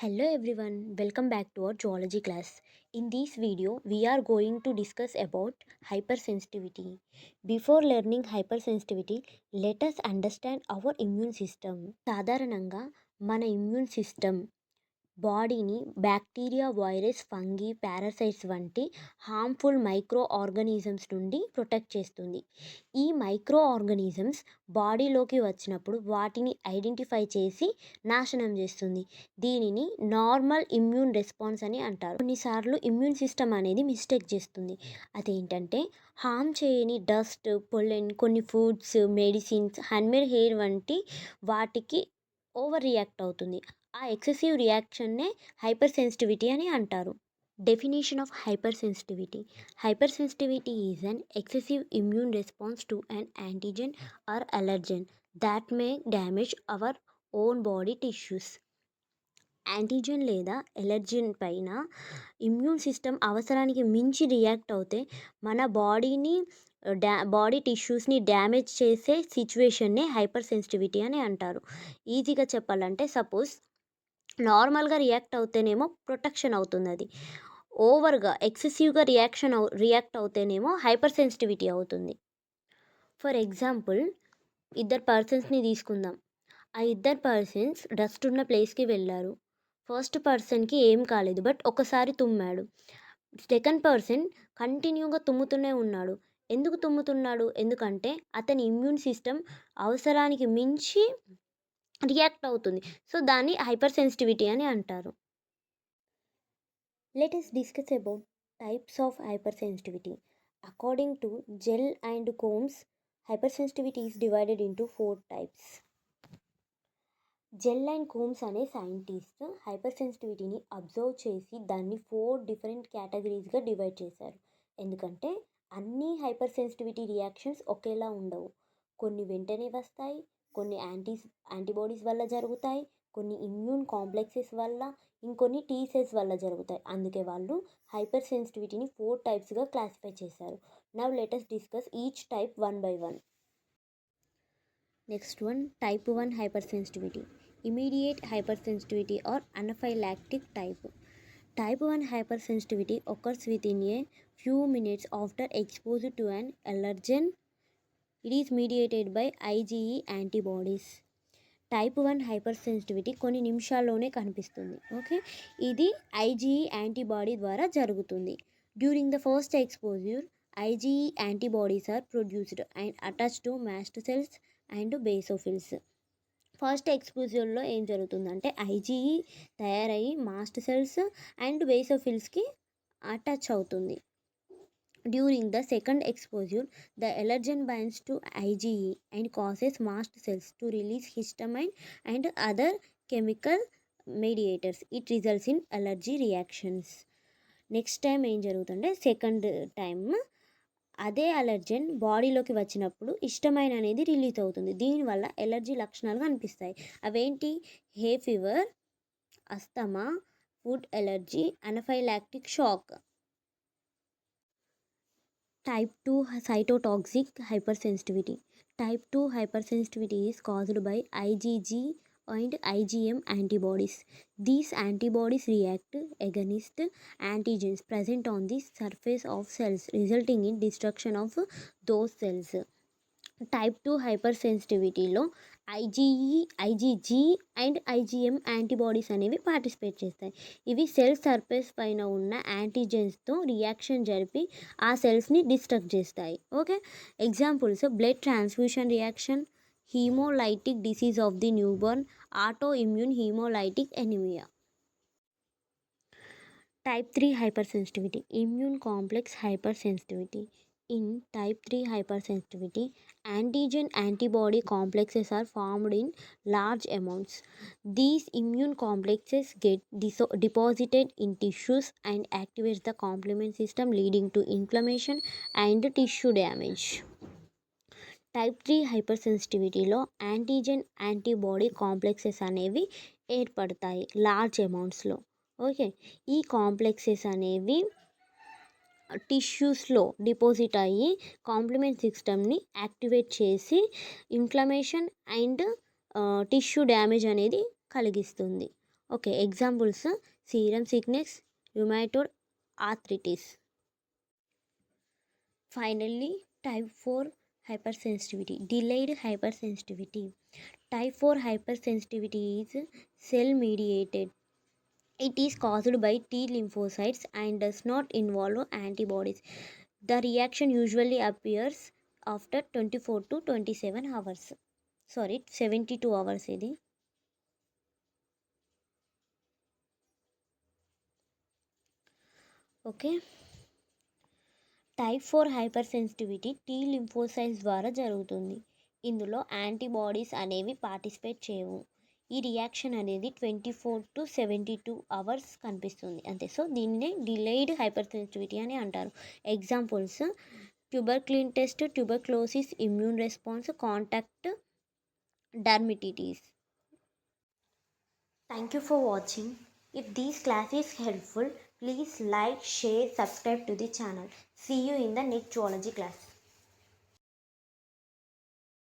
Hello everyone, welcome back to our zoology class. In this video, we are going to discuss about hypersensitivity. Before learning hypersensitivity, let us understand our immune system. సాధారణంగా మన immune system బాడీని bacteria, virus, fungi, parasites వంటి harmful micro organisms నుండి protect చేస్తుంది. ఈ micro organisms బాడీలోకి వచ్చినప్పుడు వాటిని ఐడెంటిఫై చేసి నాశనం చేస్తుంది. దీనిని నార్మల్ ఇమ్యూన్ రెస్పాన్స్ అని అంటారు. కొన్నిసార్లు ఇమ్యూన్ సిస్టమ్ అనేది మిస్టేక్ చేస్తుంది. అదేంటంటే హార్మ్ చేయని డస్ట్, పొలెన్, కొన్ని ఫుడ్స్, మెడిసిన్స్, హ్యాండ్మేడ్ హెయిర్ వంటి వాటికి ఓవర్ రియాక్ట్ అవుతుంది. ఆ ఎక్సెసివ్ రియాక్షన్నే హైపర్ సెన్సిటివిటీ అని అంటారు. Definition of hypersensitivity. Hypersensitivity is an excessive immune response to an antigen or allergen that may damage our own body tissues. Antigen లేదా allergen పైన immune system అవసరానికి మించి react అవుతే మన body టిష్యూస్ని damage చేసే సిచ్యువేషన్నే hyper sensitivity అని అంటారు. ఈజీగా చెప్పాలంటే సపోజ్ నార్మల్గా రియాక్ట్ అవుతేనేమో ప్రొటెక్షన్ అవుతుంది, అది ఓవర్గా ఎక్సెసివ్గా రియాక్ట్ అవుతేనేమో హైపర్ సెన్సిటివిటీ అవుతుంది. ఫర్ ఎగ్జాంపుల్, ఇద్దరు పర్సన్స్ని తీసుకుందాం. ఆ ఇద్దరు పర్సన్స్ డస్ట్ ఉన్న ప్లేస్కి వెళ్ళారు. ఫస్ట్ పర్సన్కి ఏం కాలేదు, బట్ ఒకసారి తుమ్మాడు. సెకండ్ పర్సన్ కంటిన్యూగా తుమ్ముతూనే ఉన్నాడు. ఎందుకు తుమ్ముతున్నాడు? ఎందుకంటే అతని ఇమ్యూన్ సిస్టమ్ అవసరానికి మించి రియాక్ట్ అవుతుంది. సో దాన్ని హైపర్ సెన్సిటివిటీ అని అంటారు. Let us discuss about types of hyper sensitivity. According to gel and combs, hyper sensitivity is divided into 4 types. Gel and combs అనే సైంటిస్ట్ హైపర్ సెన్సిటివిటీని అబ్జర్వ్ చేసి దాన్ని 4 different కేటగిరీస్గా divide చేశారు. ఎందుకంటే అన్ని హైపర్ సెన్సిటివిటీ రియాక్షన్స్ ఒకేలా ఉండవు. కొన్ని వెంటనే వస్తాయి, కొన్ని యాంటీబాడీస్ వల్ల జరుగుతాయి, కొన్ని ఇమ్యూన్ కాంప్లెక్సెస్ వల్ల, ఇంకొన్ని టీ సెల్స్ వల్ల జరుగుతాయి. అందుకే వాళ్ళు హైపర్ సెన్సిటివిటీని 4 టైప్స్గా క్లాసిఫై చేశారు. Now let us discuss each type one by one. Next one, type 1 hyper sensitivity. Immediate hyper sensitivity or anaphylactic type. Type 1 hypersensitivity occurs within a few minutes after exposure to an allergen. It is mediated by IgE antibodies. Type 1 hyper sensitivity కొన్ని నిమిషాల్లోనే కనిపిస్తుంది. ఓకే, ఇది IgE antibody ద్వారా జరుగుతుంది. During the first exposure, IgE antibodies are produced and attach to mast cells and basophils. First ఎక్స్పోజ్యూర్లో ఏం జరుగుతుందంటే ఐజీఈ తయారయ్యి మాస్ట్ సెల్స్ అండ్ బేసోఫిల్స్కి అటాచ్ అవుతుంది. During the second exposure, the allergen binds to IgE and causes mast cells to release histamine and other chemical mediators. It results in allergy reactions. Next time ఏం జరుగుతుందంటే second time అదే allergen బాడీలోకి వచ్చినప్పుడు histamine అనేది release అవుతుంది. దీనివల్ల allergy లక్షణాలు కనిపిస్తాయి. అవేంటి? Hay fever, asthma, food allergy, anaphylactic shock. Type 2 cytotoxic hypersensitivity. Type 2 hypersensitivity is caused by IgG and IgM antibodies. These antibodies react against antigens present on the surface of cells, resulting in destruction of those cells. Type 2 hyper సెన్సిటివిటీలో IgG and IgM antibodies అనేవి participate చేస్తాయి. ఇవి cell surface పైన ఉన్న యాంటీజెన్స్తో reaction జరిపి ఆ సెల్స్ని destruct చేస్తాయి. Okay, examples: blood transfusion reaction, haemolytic disease of the newborn, autoimmune haemolytic anaemia. Type 3 hypersensitivity, immune complex hypersensitivity. In type 3 hypersensitivity, antigen-antibody complexes are formed in large amounts. These immune complexes get deposited in tissues and activate the complement system, leading to inflammation and tissue damage. Type 3 హైపర్సెన్సిటివిటీలో antigen antibody complexes అనేవి ఏర్పడతాయి large అమౌంట్స్లో. Okay, ఈ complexes అనేవి టిష్యూస్లో deposit అయ్యి complement సిస్టమ్ని activate చేసి ఇన్ఫ్లమేషన్ అండ్ టిష్యూ డ్యామేజ్ అనేది కలిగిస్తుంది. Okay, examples: serum sickness, rheumatoid arthritis. Finally, type 4 hypersensitivity, delayed hypersensitivity. Type 4 hypersensitivity is cell mediated. It is caused by T lymphocytes and does not involve antibodies. The reaction usually appears after 24 to 27 hours. Sorry, 72 hours ఇది. Okay, type 4 hyper sensitivity tea lymphocytes ద్వారా జరుగుతుంది. ఇందులో antibodies అనేవి participate చేయవు. ఈ reaction అనేది 24 to 72 hours కనిపిస్తుంది అంతే. సో దీన్నే డిలేయిడ్ హైపర్ సెన్సిటివిటీ అని అంటారు. Examples: tuberculin test, tuberculosis, immune response, contact dermatitis. Thank you for watching. If this class is helpful, please like, share, subscribe to the channel. See you in the next zoology class.